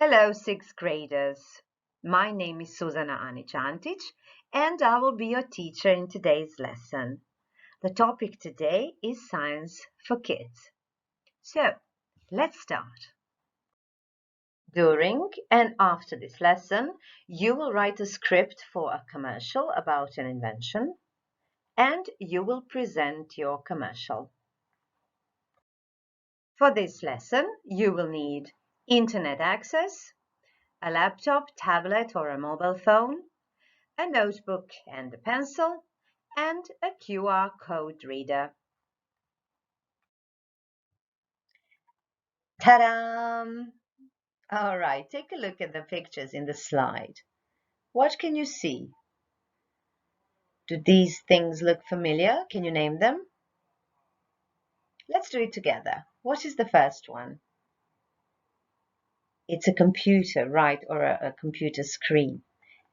Hello, sixth graders. My name is Suzana Anić-Antić, and I will be your teacher in today's lesson. The topic today is science for kids. So, let's start. During and after this lesson, you will write a script for a commercial about an invention, and you will present your commercial. For this lesson, you will need internet access, a laptop, tablet, or a mobile phone, a notebook and a pencil, and a QR code reader. Ta-da! All right, take a look at the pictures in the slide. What can you see? Do these things look familiar? Can you name them? Let's do it together. What is the first one? It's a computer, right, or a computer screen.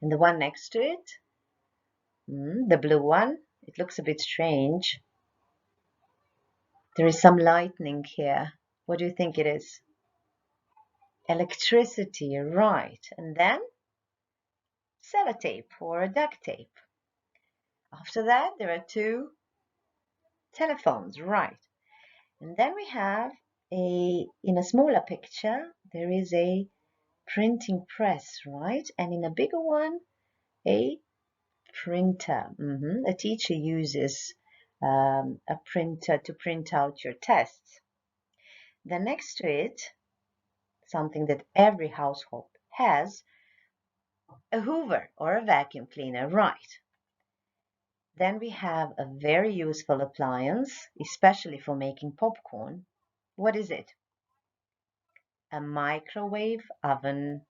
And the one next to it? The blue one? It looks a bit strange. There is some lightning here. What do you think it is? Electricity, right. And then sellotape or duct tape. After that, there are two telephones, right. And then we have in a smaller picture, there is a printing press, right? And in a bigger one, a printer. A teacher uses a printer to print out your tests. Then next to it, something that every household has, a hoover or a vacuum cleaner, right. Then we have a very useful appliance, especially for making popcorn. What is it? A microwave oven.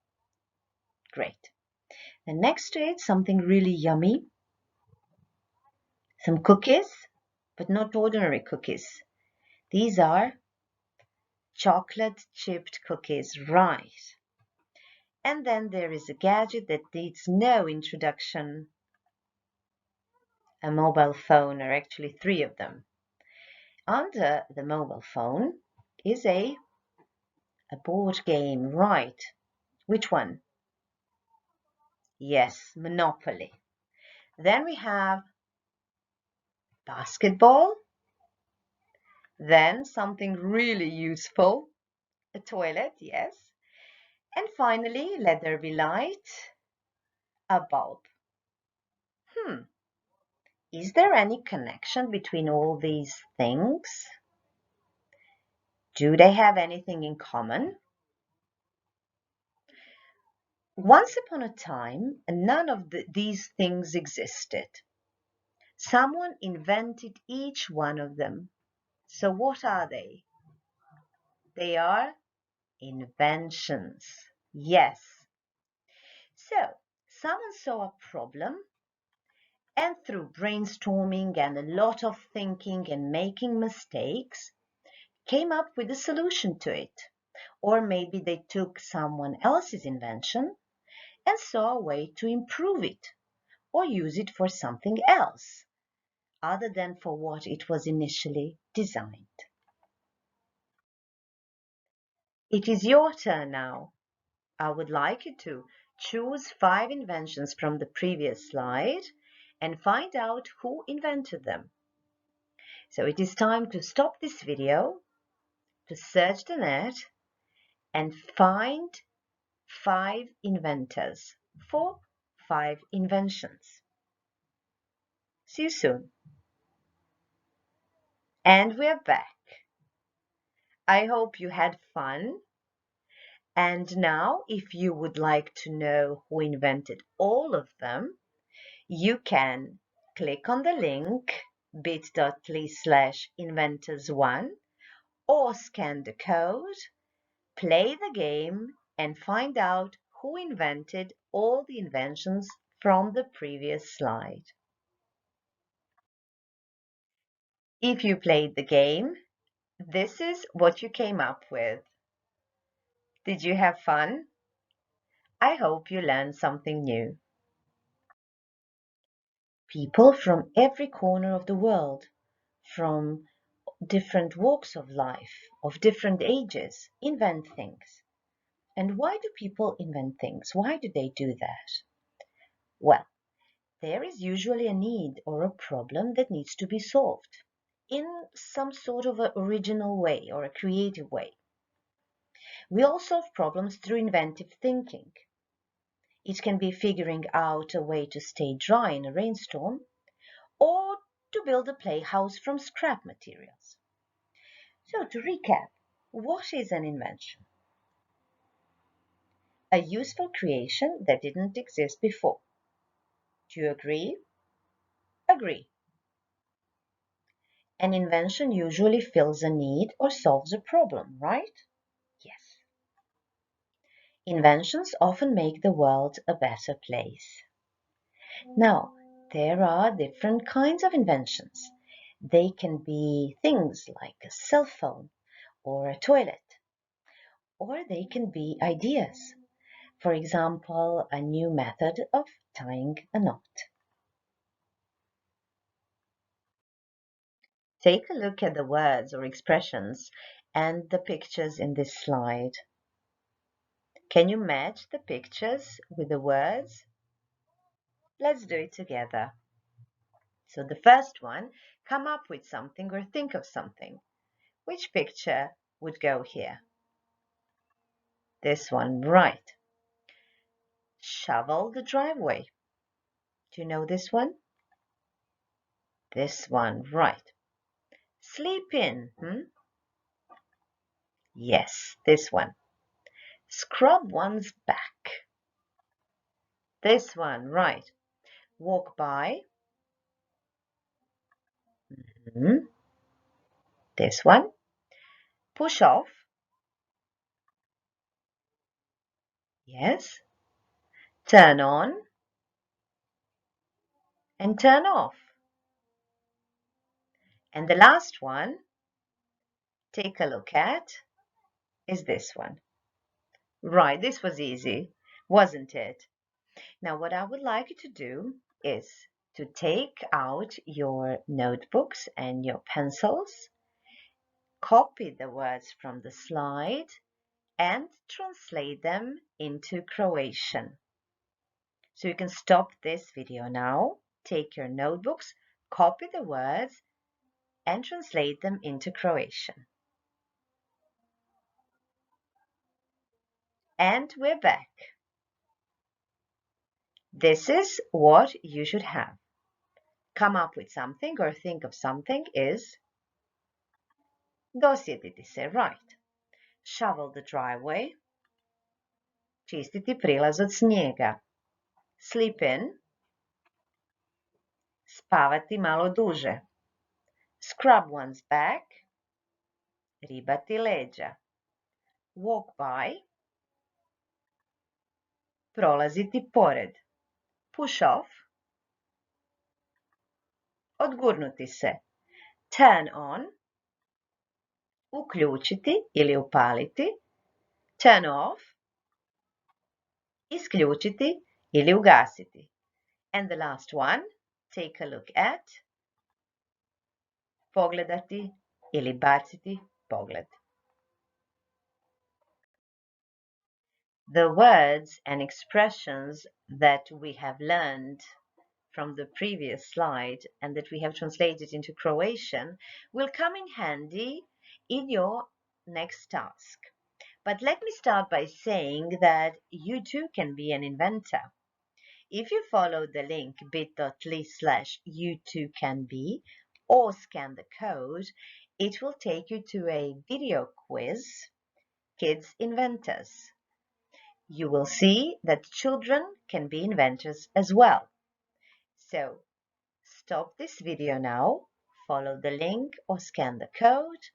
Great. And next to it, something really yummy. Some cookies, but not ordinary cookies. These are chocolate chipped cookies, right. And then there is a gadget that needs no introduction. A mobile phone, or actually three of them. Under the mobile phone is a board game, right. Which one? Yes, Monopoly. Then we have basketball. Then something really useful, a toilet, yes. And finally, let there be light, a bulb. Is there any connection between all these things? Do they have anything in common? Once upon a time, none of these things existed. Someone invented each one of them. So what are they? They are inventions. Yes. So someone saw a problem and through brainstorming and a lot of thinking and making mistakes, came up with a solution to it. Or maybe they took someone else's invention and saw a way to improve it or use it for something else other than for what it was initially designed. It is your turn now. I would like you to choose 5 inventions from the previous slide and find out who invented them. So it is time to stop this video, to search the net and find 5 inventors for 5 inventions. See you soon. And we're back. I hope you had fun. And now, if you would like to know who invented all of them, you can click on the link bit.ly/inventors1 or scan the code, play the game, and find out who invented all the inventions from the previous slide. If you played the game, this is what you came up with. Did you have fun? I hope you learned something new. People from every corner of the world, from different walks of life, of different ages, invent things. And why do people invent things? Why do they do that? Well, there is usually a need or a problem that needs to be solved in some sort of an original way or a creative way. We all solve problems through inventive thinking. It can be figuring out a way to stay dry in a rainstorm or to build a playhouse from scrap materials. So to recap, what is an invention? A useful creation that didn't exist before. Do you agree? Agree. An invention usually fills a need or solves a problem, right? Yes. Inventions often make the world a better place. Now, there are different kinds of inventions. They can be things like a cell phone or a toilet, or they can be ideas. For example, a new method of tying a knot. Take a look at the words or expressions and the pictures in this slide. Can you match the pictures with the words? Let's do it together. So the first one, come up with something or think of something. Which picture would go here? This one, right. Shovel the driveway. Do you know this one? This one, right. Sleep in. Yes, this one. Scrub one's back. This one, right. Walk by. Hmm. This one. Push off. Yes. Turn on and turn off. And the last one, take a look at, is this one. Right, this was easy, wasn't it? Now, what I would like you to do is to take out your notebooks and your pencils, copy the words from the slide, and translate them into Croatian. So you can stop this video now, take your notebooks, copy the words, and translate them into Croatian. And we're back. This is what you should have. Come up with something or think of something is dosjetiti se, right. Shovel the driveway. Čistiti prilaz od snijega. Sleep in. Spavati malo duže. Scrub one's back. Ribati leđa. Walk by. Prolaziti pored. Push off. Odgurnuti se. Turn on. Uključiti ili upaliti. Turn off. Isključiti ili ugasiti. And the last one, take a look at. Pogledati ili baciti pogled. The words and expressions that we have learned from the previous slide and that we have translated into Croatian will come in handy in your next task. But let me start by saying that you too can be an inventor. If you follow the link bit.ly/you2canbe or scan the code, it will take you to a video quiz, Kids Inventors. You will see that children can be inventors as well. So stop this video now, follow the link or scan the code,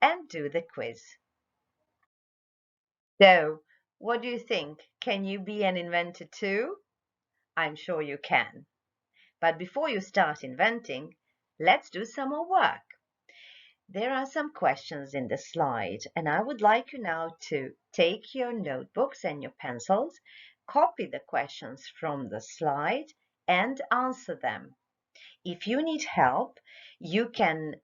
and do the quiz. So, what do you think? Can you be an inventor too? I'm sure you can. But before you start inventing, let's do some more work. There are some questions in the slide, and I would like you now to take your notebooks and your pencils, copy the questions from the slide, and answer them. If you need help, you can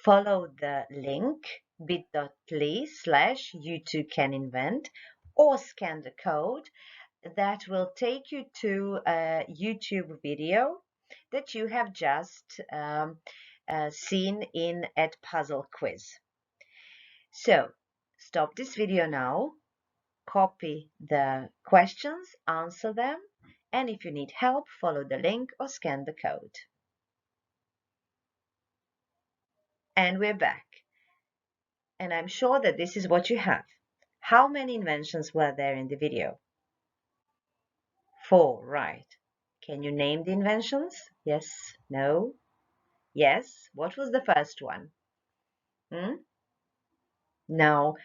follow the link bit.ly/you2caninvent, or scan the code that will take you to a YouTube video that you have just seen in Edpuzzle quiz. So stop this video now, copy the questions, answer them, and if you need help, follow the link or scan the code. And we're back. And I'm sure that this is what you have. How many inventions were there in the video? 4, right. Can you name the inventions? Yes, no, yes. What was the first one? Now,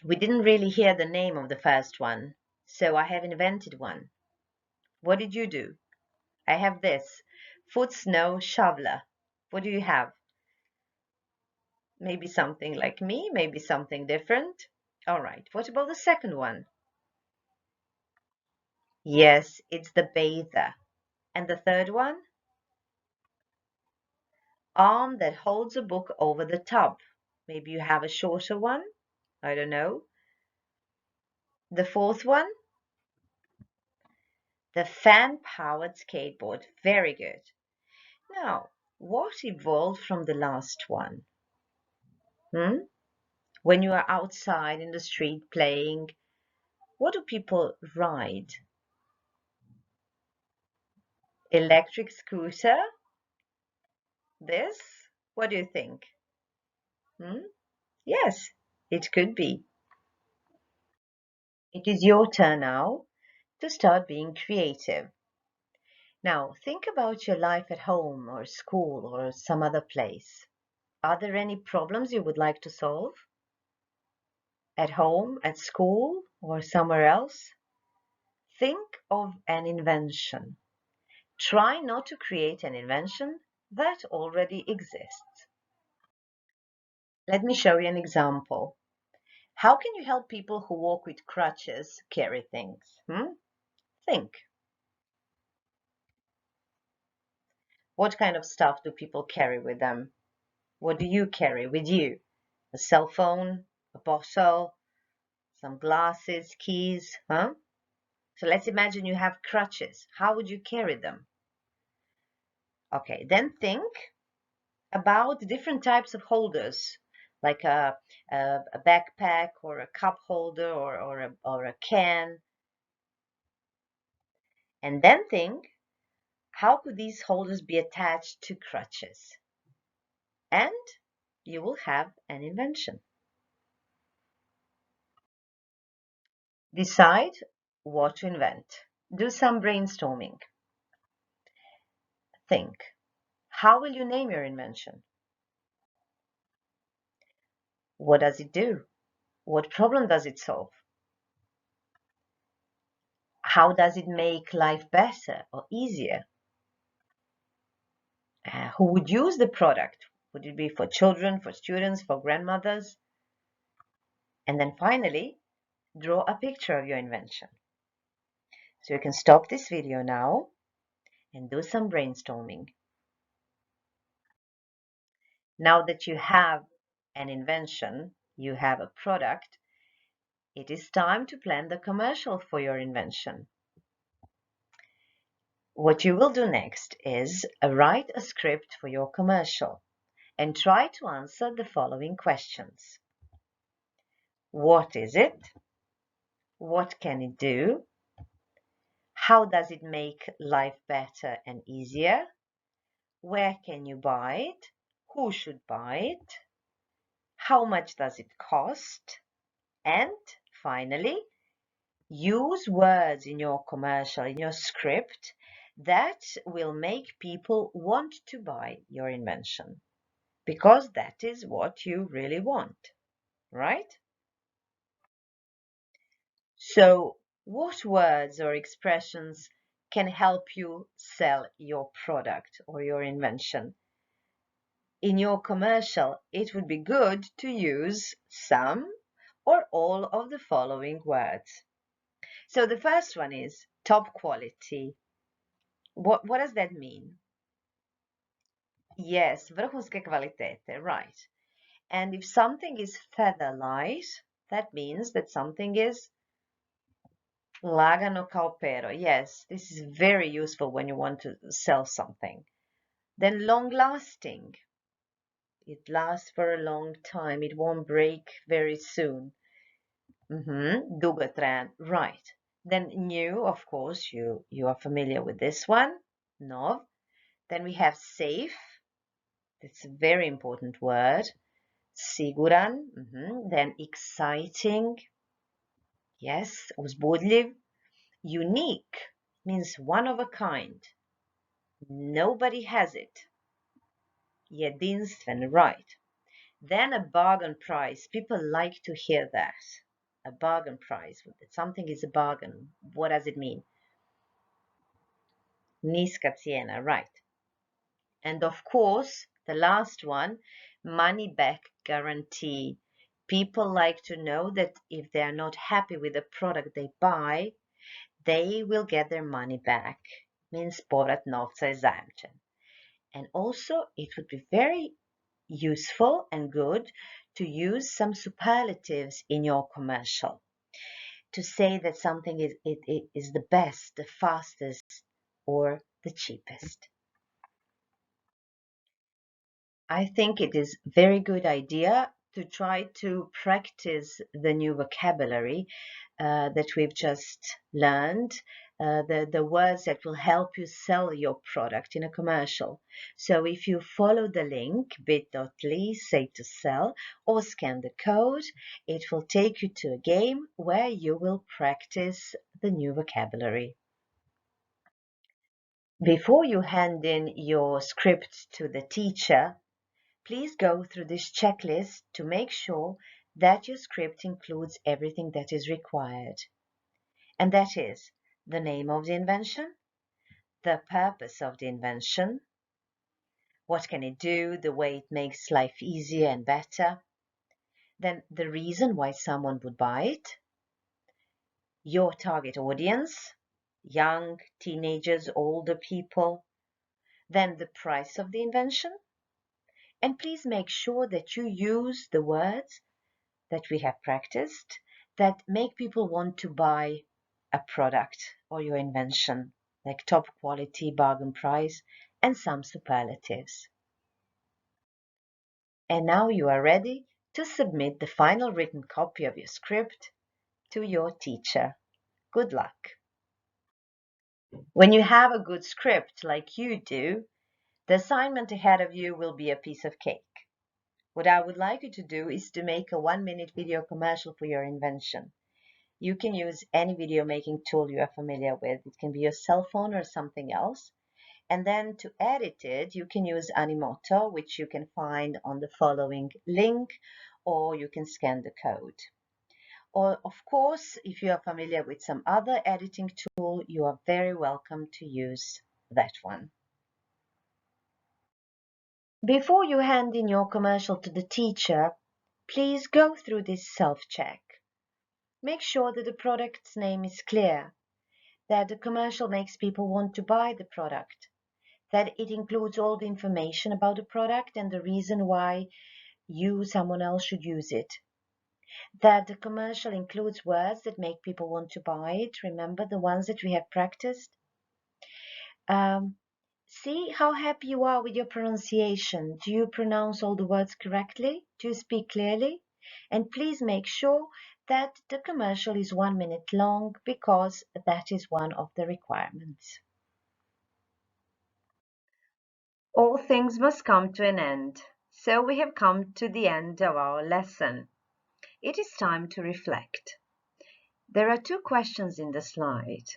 we didn't really hear the name of the first one, so I have invented one. What did you do? I have this, foot snow shoveler. What do you have? Maybe something like me, maybe something different. All right, what about the second one? Yes, it's the bather. And the third one? Arm that holds a book over the tub. Maybe you have a shorter one. I don't know. The fourth one? The fan-powered skateboard. Very good. Now, what evolved from the last one? When you are outside in the street playing, what do people ride? Electric scooter? This? What do you think? Yes, it could be. It is your turn now to start being creative. Now, think about your life at home or school or some other place. Are there any problems you would like to solve? At home, at school, or somewhere else? Think of an invention. Try not to create an invention that already exists. Let me show you an example. How can you help people who walk with crutches carry things? Think. What kind of stuff do people carry with them? What do you carry with you? A cell phone, a bottle, some glasses, keys, So let's imagine you have crutches. How would you carry them? Okay, then think about different types of holders, like a backpack or a cup holder or a can. And then think, how could these holders be attached to crutches? And you will have an invention. Decide what to invent. Do some brainstorming. Think, how will you name your invention? What does it do? What problem does it solve? How does it make life better or easier? Who would use the product? Would it be for children, for students, for grandmothers? And then finally, draw a picture of your invention. So you can stop this video now and do some brainstorming. Now that you have an invention, you have a product, it is time to plan the commercial for your invention. What you will do next is write a script for your commercial and try to answer the following questions. What is it? What can it do? How does it make life better and easier? Where can you buy it? Who should buy it? How much does it cost? And finally, use words in your commercial, in your script, that will make people want to buy your invention, because that is what you really want, right? So, what words or expressions can help you sell your product or your invention? In your commercial, it would be good to use some or all of the following words. So the first one is top quality. What does that mean? Yes, vrhunske kvalitete, right. And if something is feather light, That means that something is lagano kao pero. Yes, this is very useful when you want to sell something. Then long-lasting. It lasts for a long time. It won't break very soon. Dugotrajan, right. Then new, of course, you are familiar with this one. Nov. Then we have safe. That's a very important word. Siguran. Then exciting. Yes, uzbudljiv. Unique means one of a kind. Nobody has it. Jedinstven, right. Then a bargain price. People like to hear that. A bargain price. Something is a bargain. What does it mean? Niska cijena, right. And of course, the last one, money back guarantee. People like to know that if they are not happy with the product they buy, they will get their money back. Means povrat novca je zajamčen. And also, it would be very useful and good to use some superlatives in your commercial. To say that something is the best, the fastest, or the cheapest. I think it is a very good idea to try to practice the new vocabulary that we've just learned, the words that will help you sell your product in a commercial. So if you follow the link bit.ly say to sell or scan the code, it will take you to a game where you will practice the new vocabulary. Before you hand in your script to the teacher, please go through this checklist to make sure that your script includes everything that is required. And that is the name of the invention, the purpose of the invention, what can it do, the way it makes life easier and better, then the reason why someone would buy it, your target audience, young, teenagers, older people, then the price of the invention, and please make sure that you use the words that we have practiced that make people want to buy a product or your invention, like top quality, bargain price, and some superlatives. And now you are ready to submit the final written copy of your script to your teacher. Good luck. When you have a good script like you do, the assignment ahead of you will be a piece of cake. What I would like you to do is to make a 1-minute video commercial for your invention. You can use any video making tool you are familiar with. It can be your cell phone or something else. And then to edit it, you can use Animoto, which you can find on the following link, or you can scan the code. Or, of course, if you are familiar with some other editing tool, you are very welcome to use that one. Before you hand in your commercial to the teacher, please go through this self-check. Make sure that the product's name is clear, that the commercial makes people want to buy the product, that it includes all the information about the product and the reason why someone else should use it, that the commercial includes words that make people want to buy it. Remember the ones that we have practiced? See how happy you are with your pronunciation. Do you pronounce all the words correctly? Do you speak clearly? And please make sure that the commercial is 1 minute long because that is one of the requirements. All things must come to an end. So we have come to the end of our lesson. It is time to reflect. There are 2 questions in the slide.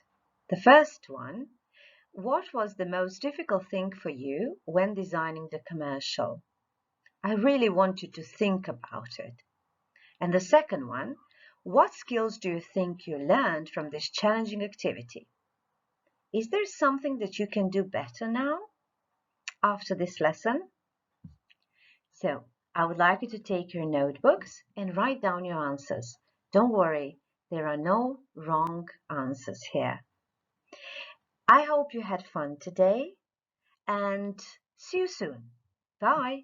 The first one, what was the most difficult thing for you when designing the commercial? I really want you to think about it. And the second one, what skills do you think you learned from this challenging activity? Is there something that you can do better now after this lesson? So, I would like you to take your notebooks and write down your answers. Don't worry, there are no wrong answers here. I hope you had fun today and see you soon. Bye.